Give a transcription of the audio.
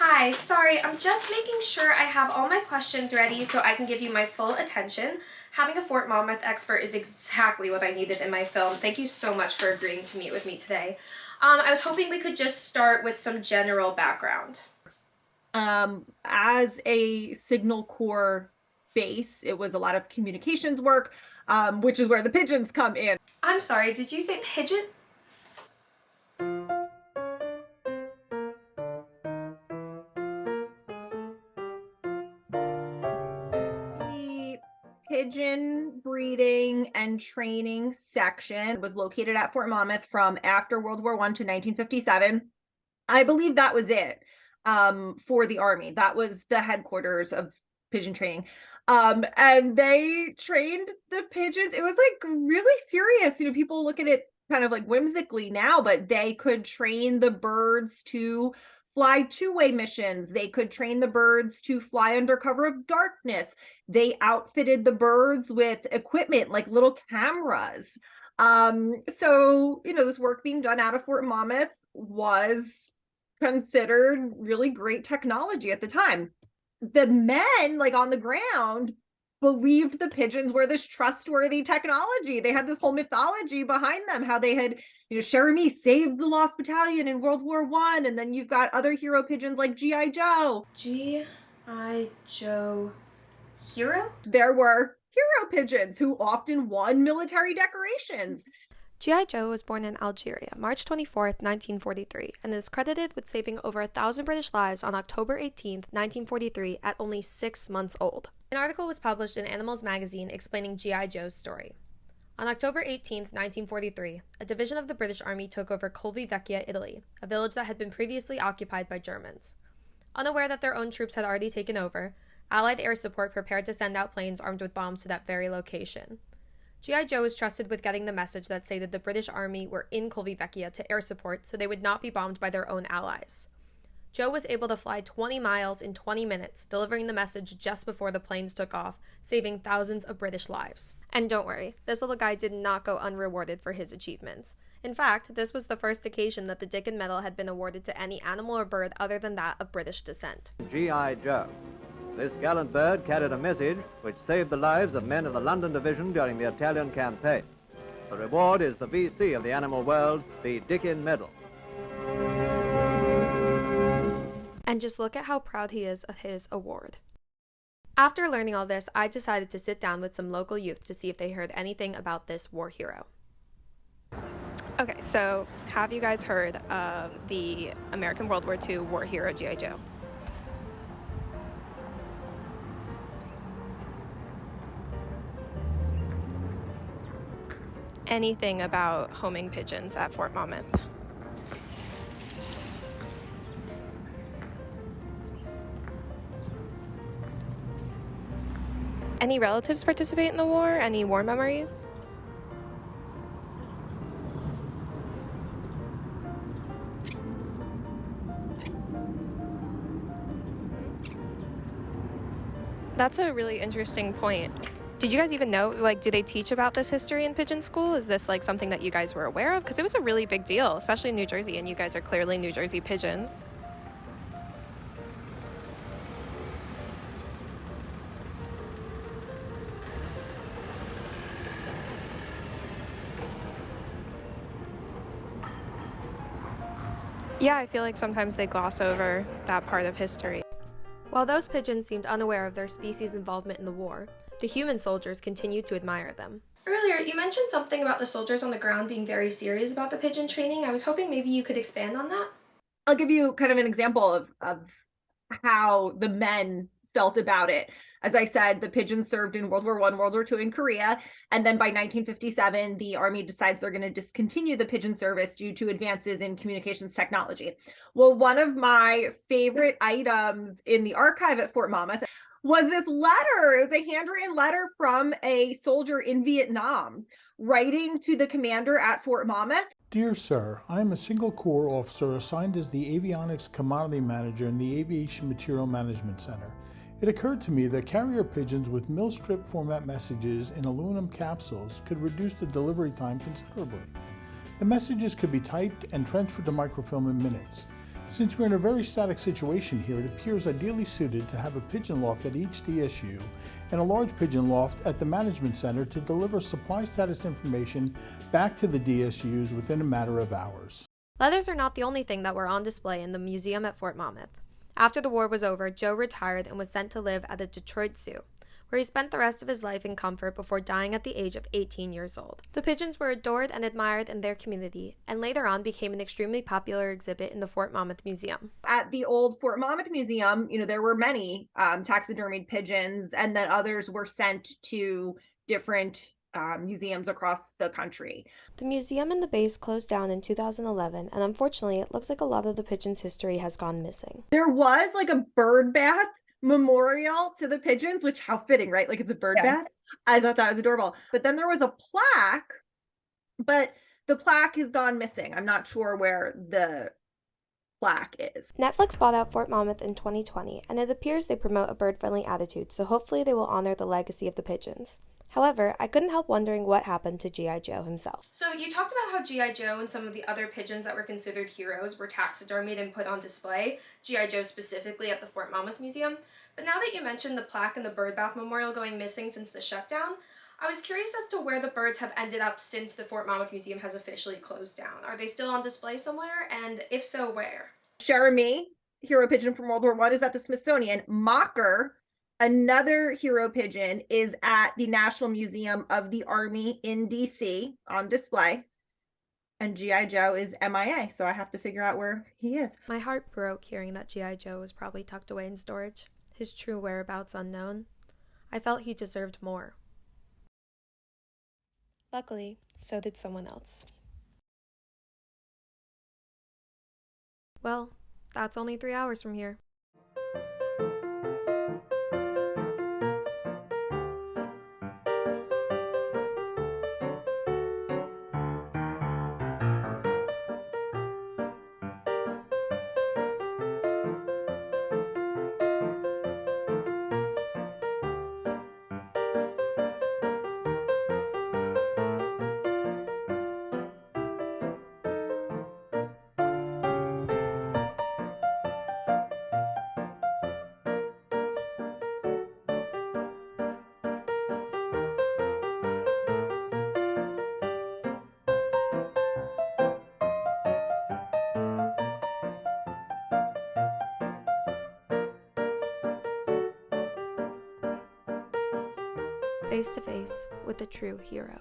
Hi, sorry, I'm just making sure I have all my questions ready so I can give you my full attention. Having a Fort Monmouth expert is exactly what I needed in my film. Thank you so much for agreeing to meet with me today. I was hoping we could just start with some general background. As a signal corps base, it was a lot of communications work, which is where the pigeons come in. I'm sorry, did you say pigeon? The pigeon breeding and training section was located at Fort Monmouth from after World War I to 1957. I believe that was it for the Army. That was the headquarters of pigeon training. And they trained the pigeons. It was like really serious. People look at it kind of like whimsically now, but they could train the birds to fly two-way missions. They could train the birds to fly under cover of darkness. They outfitted the birds with equipment like little cameras. So this work being done out of Fort Monmouth was considered really great technology at the time. The men, like on the ground, believed the pigeons were this trustworthy technology. They had this whole mythology behind them, how they had, Cherami saves the Lost Battalion in World War I, and then you've got other hero pigeons like G.I. Joe. G.I. Joe hero? There were hero pigeons who often won military decorations. G.I. Joe was born in Algeria, March 24, 1943, and is credited with saving over 1,000 British lives on October 18, 1943, at only 6 months old. An article was published in Animals magazine explaining G.I. Joe's story. On October 18, 1943, a division of the British Army took over Colvi Vecchia, Italy, a village that had been previously occupied by Germans. Unaware that their own troops had already taken over, Allied air support prepared to send out planes armed with bombs to that very location. G.I. Joe was trusted with getting the message that stated the British Army were in Colvi Vecchia to air support so they would not be bombed by their own allies. Joe was able to fly 20 miles in 20 minutes, delivering the message just before the planes took off, saving thousands of British lives. And don't worry, this little guy did not go unrewarded for his achievements. In fact, this was the first occasion that the Dickon Medal had been awarded to any animal or bird other than that of British descent. G.I. Joe. This gallant bird carried a message which saved the lives of men of the London Division during the Italian campaign. The reward is the VC of the animal world, the Dickon Medal. And just look at how proud he is of his award. After learning all this, I decided to sit down with some local youth to see if they heard anything about this war hero. Okay, so have you guys heard of the American World War II war hero G.I. Joe? Anything about homing pigeons at Fort Monmouth? Any relatives participate in the war? Any war memories? That's a really interesting point. Did you guys even know, do they teach about this history in pigeon school? Is this, something that you guys were aware of? Because it was a really big deal, especially in New Jersey, and you guys are clearly New Jersey pigeons. Yeah, I feel like sometimes they gloss over that part of history. While those pigeons seemed unaware of their species' involvement in the war, the human soldiers continued to admire them. Earlier, you mentioned something about the soldiers on the ground being very serious about the pigeon training. I was hoping maybe you could expand on that. I'll give you kind of an example of how the men felt about it. As I said, the pigeons served in World War I, World War II in Korea, and then by 1957, the Army decides they're going to discontinue the pigeon service due to advances in communications technology. Well, one of my favorite items in the archive at Fort Monmouth was this letter. It was a handwritten letter from a soldier in Vietnam writing to the commander at Fort Monmouth. Dear Sir, I am a single corps officer assigned as the Avionics Commodity Manager in the Aviation Material Management Center. It occurred to me that carrier pigeons with mill strip format messages in aluminum capsules could reduce the delivery time considerably. The messages could be typed and transferred to microfilm in minutes. Since we're in a very static situation here, it appears ideally suited to have a pigeon loft at each DSU and a large pigeon loft at the Management Center to deliver supply status information back to the DSUs within a matter of hours. Leathers are not the only thing that were on display in the museum at Fort Monmouth. After the war was over, Joe retired and was sent to live at the Detroit Zoo, where he spent the rest of his life in comfort before dying at the age of 18 years old. The pigeons were adored and admired in their community, and later on became an extremely popular exhibit in the Fort Monmouth Museum. At the old Fort Monmouth Museum, there were many taxidermied pigeons, and then others were sent to different museums across the country. The museum and the base closed down in 2011, and unfortunately, it looks like a lot of the pigeons' history has gone missing. There was like a bird bath memorial to the pigeons, which how fitting, right? Like it's a bird bath. I thought that was adorable. But then there was a plaque, but the plaque has gone missing. I'm not sure where the plaque is. Netflix bought out Fort Monmouth in 2020, and it appears they promote a bird-friendly attitude, so hopefully they will honor the legacy of the pigeons. However, I couldn't help wondering what happened to G.I. Joe himself. So you talked about how G.I. Joe and some of the other pigeons that were considered heroes were taxidermied and put on display, G.I. Joe specifically at the Fort Monmouth Museum. But now that you mentioned the plaque and the bird bath memorial going missing since the shutdown, I was curious as to where the birds have ended up since the Fort Monmouth Museum has officially closed down. Are they still on display somewhere? And if so, where? Cherami, hero pigeon from World War I, is at the Smithsonian. Mocker, another hero pigeon, is at the National Museum of the Army in DC on display. And G.I. Joe is MIA, so I have to figure out where he is. My heart broke hearing that G.I. Joe was probably tucked away in storage, his true whereabouts unknown. I felt he deserved more. Luckily, so did someone else. Well, that's only 3 hours from here. Face to face with a true hero.